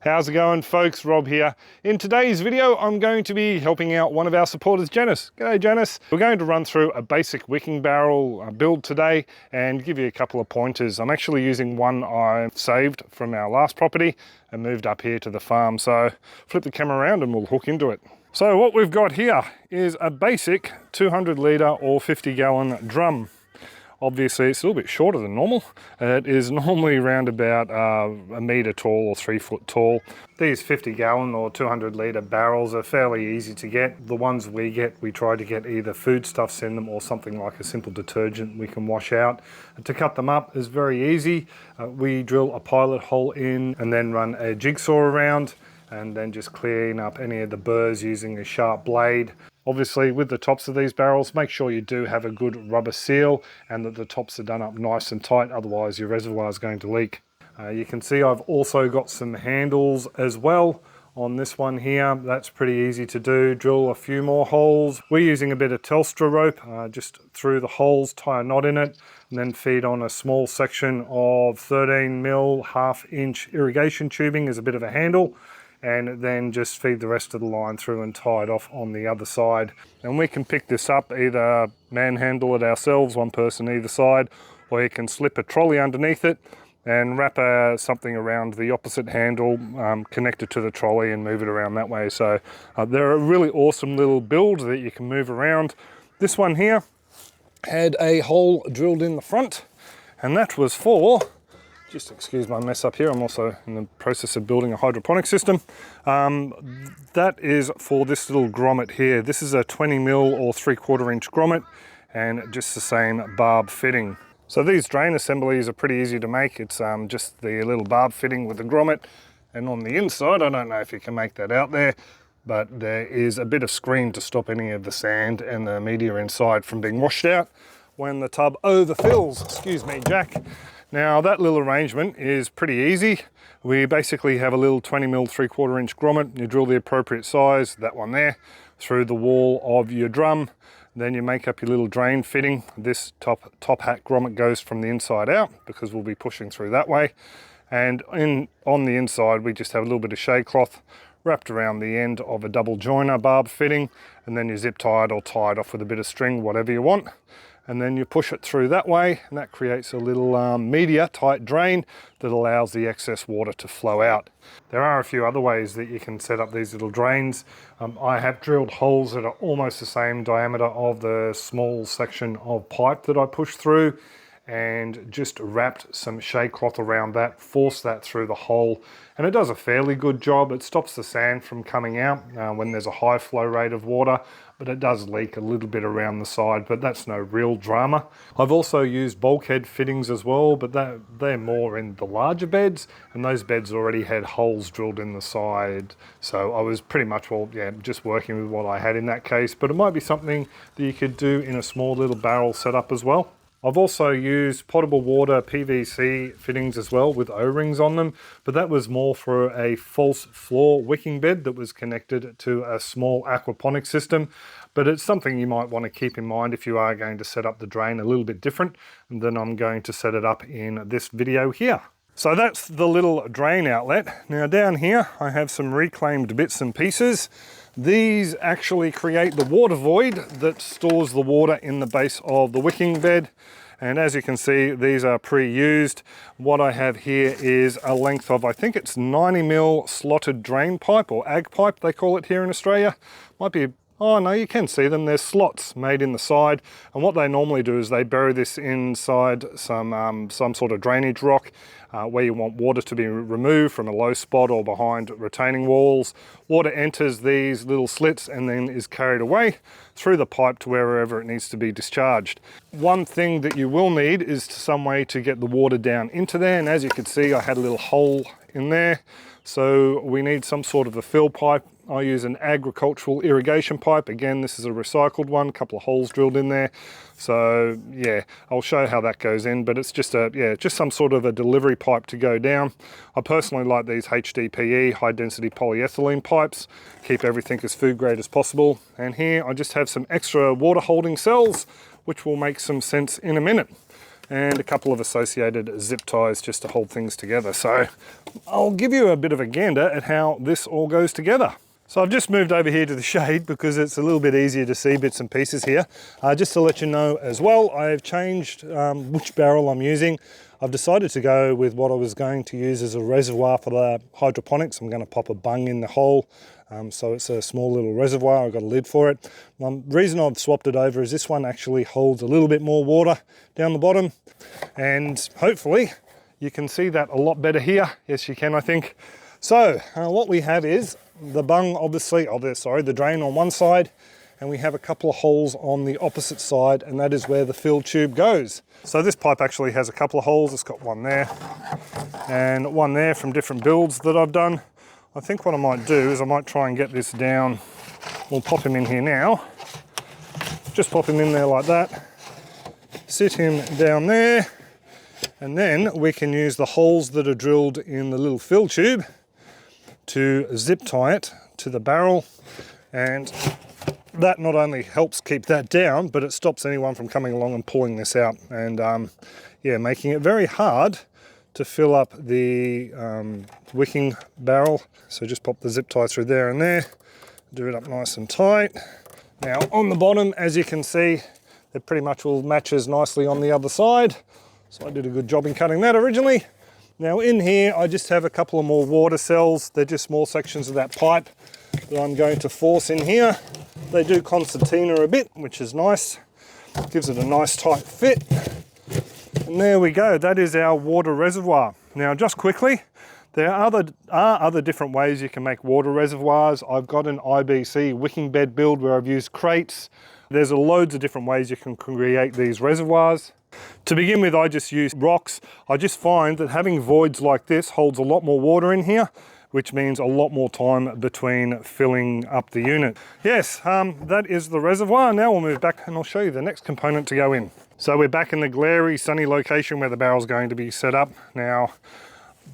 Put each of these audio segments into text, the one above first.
How's it going, folks? Rob here. In today's video, I'm going to be helping out one of our supporters, Janice. G'day, Janice. We're going to run through a basic wicking barrel build today and give you a couple of pointers. I'm actually using one I saved from our last property and moved up here to the farm. So flip the camera around and we'll hook into it. So what we've got here is a basic 200 litre or 50 gallon drum. Obviously it's a little bit shorter than normal. It is normally around about a metre tall or 3 foot tall. These 50 gallon or 200 litre barrels are fairly easy to get. The ones we get, we try to get either foodstuffs in them or something like a simple detergent we can wash out. To cut them up is very easy. We drill a pilot hole in and then run a jigsaw around and then just clean up any of the burrs using a sharp blade. Obviously with the tops of these barrels, make sure you do have a good rubber seal and that the tops are done up nice and tight, otherwise your reservoir is going to leak. You can see I've also got some handles as well on this one here. That's pretty easy to do. Drill a few more holes. We're using a bit of Telstra rope, just through the holes, tie a knot in it, and then feed on a small section of 13mm, 1/2 inch irrigation tubing as a bit of a handle, and then just feed the rest of the line through and tie it off on the other side. And we can pick this up, either manhandle it ourselves, one person either side, or you can slip a trolley underneath it and wrap something around the opposite handle, connect it to the trolley and move it around that way. So they're a really awesome little build that you can move around. This one here had a hole drilled in the front, and that was for, just excuse my mess up here, I'm also in the process of building a hydroponic system. That is for this little grommet here. This is a 20mm or 3/4 inch grommet and just the same barb fitting. So these drain assemblies are pretty easy to make. It's just the little barb fitting with the grommet, and on the inside, I don't know if you can make that out there, but there is a bit of screen to stop any of the sand and the media inside from being washed out when the tub overfills. Excuse me, Jack. Now that little arrangement is pretty easy. We basically have a little 20mm 3/4 inch grommet. You drill the appropriate size, that one there, through the wall of your drum. Then you make up your little drain fitting. This top hat grommet goes from the inside out because we'll be pushing through that way. And on the inside, we just have a little bit of shade cloth wrapped around the end of a double joiner barb fitting, and then you zip tie it or tie it off with a bit of string, whatever you want. And then you push it through that way, and that creates a little media tight drain that allows the excess water to flow out. There are a few other ways that you can set up these little drains. I have drilled holes that are almost the same diameter of the small section of pipe that I pushed through, and just wrapped some shade cloth around that, force that through the hole, and it does a fairly good job. It stops the sand from coming out when there's a high flow rate of water, but it does leak a little bit around the side, but that's no real drama. I've also used bulkhead fittings as well, but they're more in the larger beds, and those beds already had holes drilled in the side. So I was pretty much, just working with what I had in that case, but it might be something that you could do in a small little barrel setup as well. I've also used potable water PVC fittings as well with O-rings on them, but that was more for a false floor wicking bed that was connected to a small aquaponics system. But it's something you might want to keep in mind if you are going to set up the drain a little bit different than I'm going to set it up in this video here. So that's the little drain outlet. Now down here, I have some reclaimed bits and pieces. These actually create the water void that stores the water in the base of the wicking bed. And as you can see, these are pre-used. What I have here is a length of, I think it's 90mm slotted drain pipe, or ag pipe they call it here in Australia. Might be, oh no, you can see them. There's slots made in the side. And what they normally do is they bury this inside some sort of drainage rock where you want water to be removed from a low spot or behind retaining walls. Water enters these little slits and then is carried away through the pipe to wherever it needs to be discharged. One thing that you will need is some way to get the water down into there. And as you can see, I had a little hole in there. So we need some sort of a fill pipe. I use an agricultural irrigation pipe. Again, this is a recycled one, a couple of holes drilled in there. So yeah, I'll show how that goes in, but it's just just some sort of a delivery pipe to go down. I personally like these HDPE, high density polyethylene pipes, keep everything as food grade as possible. And here I just have some extra water holding cells, which will make some sense in a minute. and a couple of associated zip ties just to hold things together. So I'll give you a bit of a gander at how this all goes together. So I've just moved over here to the shade because it's a little bit easier to see bits and pieces here. Just to let you know as well, I've changed which barrel I'm using. I've decided to go with what I was going to use as a reservoir for the hydroponics. I'm going to pop a bung in the hole. So it's a small little reservoir. I've got a lid for it. The reason I've swapped it over is this one actually holds a little bit more water down the bottom, and hopefully you can see that a lot better here. Yes, you can, I think. So what we have is the bung, obviously, the drain on one side, and we have a couple of holes on the opposite side, and that is where the fill tube goes. So this pipe actually has a couple of holes. It's got one there and one there from different builds that I've done. I think what I might do is I might try and get this down. We'll pop him in here now. Just pop him in there like that. Sit him down there, and then we can use the holes that are drilled in the little fill tube to zip tie it to the barrel, and that not only helps keep that down, but it stops anyone from coming along and pulling this out and yeah, making it very hard to fill up the wicking barrel. So just pop the zip tie through there and there, do it up nice and tight. Now on the bottom, as you can see, it pretty much will matches nicely on the other side. So I did a good job in cutting that originally. Now in here, I just have a couple of more water cells. They're just small sections of that pipe that I'm going to force in here. They do concertina a bit, which is nice. Gives it a nice tight fit. And there we go, that is our water reservoir. Now just quickly, there are other different ways you can make water reservoirs. I've got an IBC wicking bed build where I've used crates. There's loads of different ways you can create these reservoirs. To begin with, I just use rocks. I just find that having voids like this holds a lot more water in here, which means a lot more time between filling up the unit. Yes, that is the reservoir. Now we'll move back and I'll show you the next component to go in. So we're back in the glary, sunny location where the barrel's going to be set up. Now,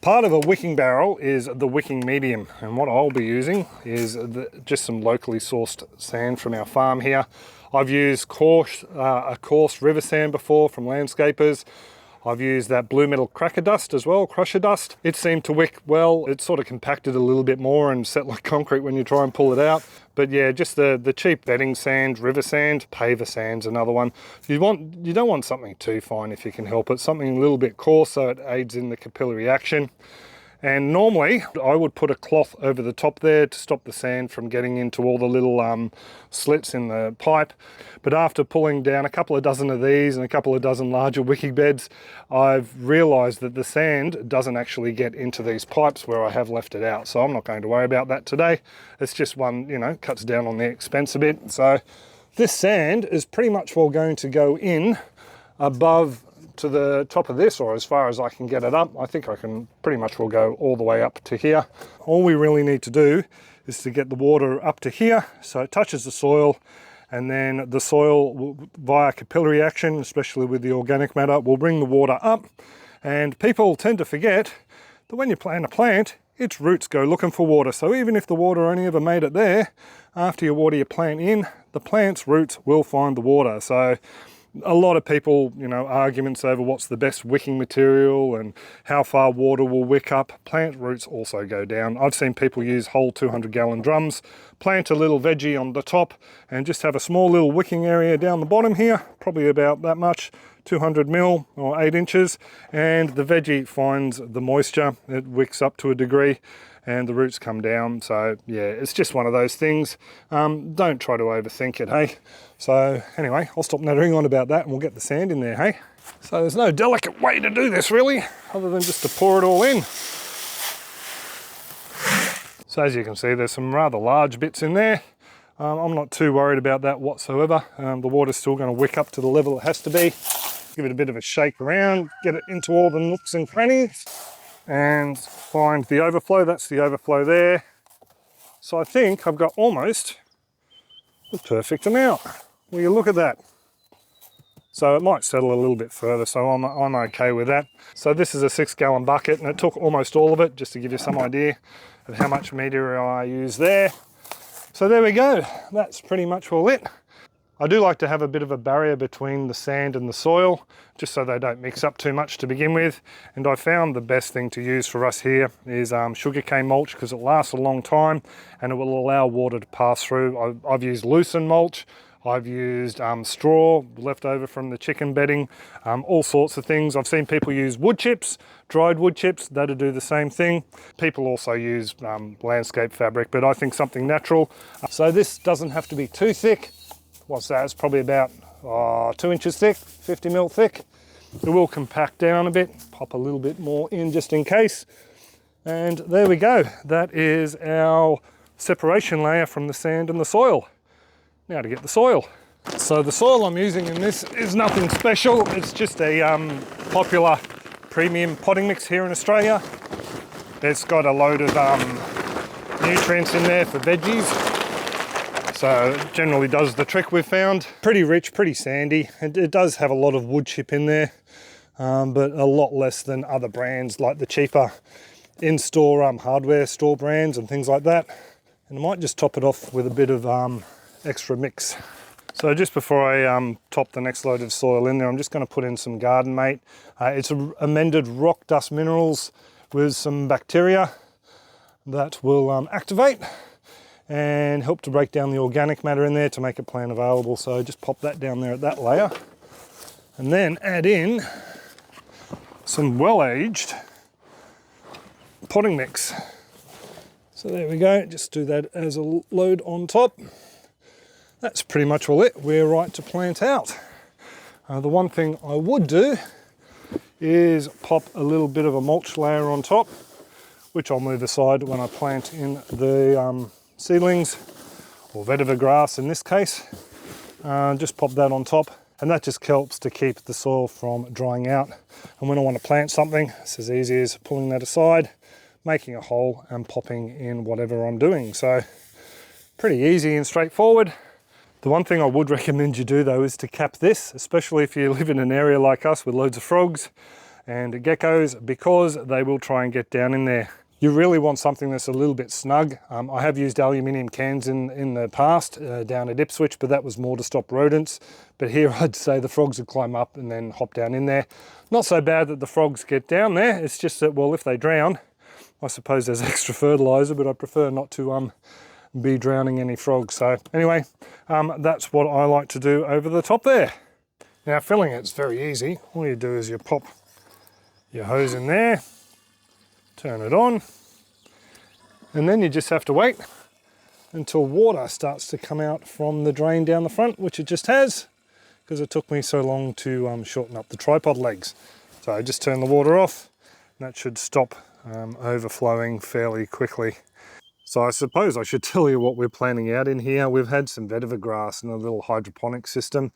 part of a wicking barrel is the wicking medium, and what I'll be using is just some locally sourced sand from our farm here. I've used a coarse river sand before from landscapers. I've used that blue metal cracker dust as well, crusher dust. It seemed to wick well. It sort of compacted a little bit more and set like concrete when you try and pull it out. But yeah, just the cheap bedding sand, river sand, paver sand's another one. You don't want something too fine if you can help it. Something a little bit coarse so it aids in the capillary action. And normally I would put a cloth over the top there to stop the sand from getting into all the little slits in the pipe. But after pulling down a couple of dozen of these and a couple of dozen larger wicking beds, I've realized that the sand doesn't actually get into these pipes where I have left it out. So I'm not going to worry about that today. It's just one, cuts down on the expense a bit. So this sand is pretty much all going to go in above to the top of this, or as far as I can get it up. I think I can pretty much will go all the way up to here. All we really need to do is to get the water up to here so it touches the soil, and then the soil via capillary action, especially with the organic matter, will bring the water up. And people tend to forget that when you plant a plant, its roots go looking for water. So even if the water only ever made it there, after you water your plant in, the plant's roots will find the water. So a lot of people, arguments over what's the best wicking material and how far water will wick up. Plant roots also go down. I've seen people use whole 200-gallon drums, plant a little veggie on the top, and just have a small little wicking area down the bottom here, probably about that much, 200 mil or 8 inches, and the veggie finds the moisture. It wicks up to a degree and the roots come down. So yeah, it's just one of those things. Don't try to overthink it, hey? So anyway, I'll stop nattering on about that and we'll get the sand in there, hey? So there's no delicate way to do this really, other than just to pour it all in. So as you can see, there's some rather large bits in there. I'm not too worried about that whatsoever. The water's still going to wick up to the level it has to be. Give it a bit of a shake around, get it into all the nooks and crannies, and find the overflow. That's the overflow there. So I think I've got almost the perfect amount. Will you look at that? So it might settle a little bit further, so I'm okay with that. So this is a 6-gallon bucket, and it took almost all of it, just to give you some idea of how much material I use there. So there we go, that's pretty much all it. I do like to have a bit of a barrier between the sand and the soil, just so they don't mix up too much to begin with. And I found the best thing to use for us here is sugarcane mulch, because it lasts a long time and it will allow water to pass through. I've used lucerne mulch, I've used straw left over from the chicken bedding, all sorts of things. I've seen people use wood chips, dried wood chips, that'll do the same thing. People also use landscape fabric, but I think something natural. So this doesn't have to be too thick. What's that? It's probably about 2 inches thick, 50 mil thick. It will compact down a bit, pop a little bit more in just in case. And there we go. That is our separation layer from the sand and the soil. Now to get the soil. So the soil I'm using in this is nothing special. It's just a popular premium potting mix here in Australia. It's got a load of nutrients in there for veggies. So it generally does the trick, we've found. Pretty rich, pretty sandy. It does have a lot of wood chip in there, but a lot less than other brands like the cheaper in-store hardware store brands and things like that. And I might just top it off with a bit of extra mix. So just before I top the next load of soil in there, I'm just going to put in some Garden Mate. It's amended rock dust minerals with some bacteria that will activate and help to break down the organic matter in there to make it plant available. So just pop that down there at that layer and then add in some well-aged potting mix. So there we go, just do that as a load on top. That's pretty much all it. We're right to plant out. The one thing I would do is pop a little bit of a mulch layer on top, which I'll move aside when I plant in the seedlings, or vetiver grass in this case. Just pop that on top, and that just helps to keep the soil from drying out. And when I want to plant something, it's as easy as pulling that aside, making a hole and popping in whatever I'm doing. So pretty easy and straightforward. The one thing I would recommend you do though is to cap this, especially if you live in an area like us with loads of frogs and geckos, because they will try and get down in there. You really want something that's a little bit snug. I have used aluminium cans in the past down at Ipswich, but that was more to stop rodents. But here I'd say the frogs would climb up and then hop down in there. Not so bad that the frogs get down there. It's just that, well, if they drown, I suppose there's extra fertilizer, but I prefer not to be drowning any frogs. So anyway, that's what I like to do over the top there. Now filling it's very easy. All you do is you pop your hose in there, turn it on, and then you just have to wait until water starts to come out from the drain down the front, which it just has, because it took me so long to shorten up the tripod legs. So I just turn the water off, and that should stop overflowing fairly quickly. So I suppose I should tell you what we're planting out in here. We've had some vetiver grass in a little hydroponic system.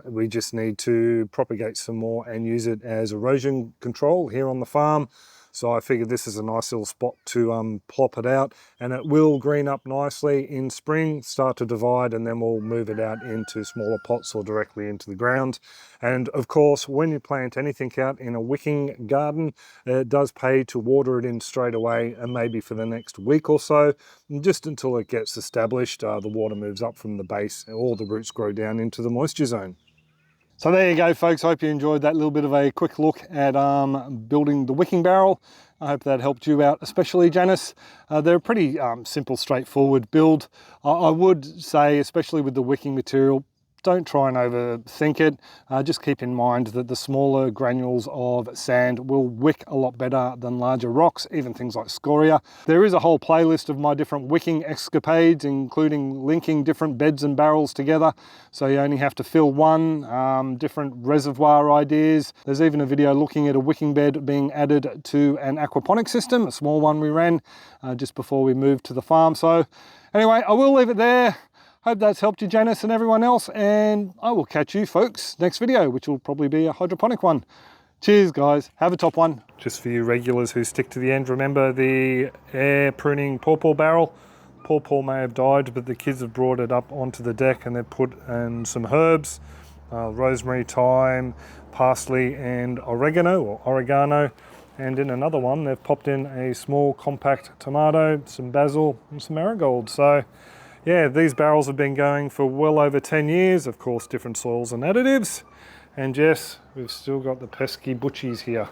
We just need to propagate some more and use it as erosion control here on the farm. So I figured this is a nice little spot to plop it out, and it will green up nicely in spring, start to divide, and then we'll move it out into smaller pots or directly into the ground. And of course, when you plant anything out in a wicking garden, it does pay to water it in straight away, and maybe for the next week or so, just until it gets established. The water moves up from the base, and all the roots grow down into the moisture zone. So there you go, folks. Hope you enjoyed that little bit of a quick look at building the wicking barrel. I hope that helped you out, especially Janice. They're a pretty simple, straightforward build. I would say, especially with the wicking material, don't try and overthink it. Just keep in mind that the smaller granules of sand will wick a lot better than larger rocks, even things like scoria. There is a whole playlist of my different wicking escapades, including linking different beds and barrels together. So you only have to fill one, different reservoir ideas. There's even a video looking at a wicking bed being added to an aquaponics system, a small one we ran just before we moved to the farm. So anyway, I will leave it there. Hope that's helped you, Janice, and everyone else, and I will catch you folks next video, which will probably be a hydroponic one. Cheers, guys. Have a top one. Just for you regulars who stick to the end, remember the air pruning pawpaw barrel. Pawpaw may have died, but the kids have brought it up onto the deck and they've put in some herbs, rosemary, thyme, parsley, and oregano. And in another one, they've popped in a small compact tomato, some basil, and some marigold. So Yeah, these barrels have been going for well over 10 years, of course different soils and additives. And yes, we've still got the pesky butchies here.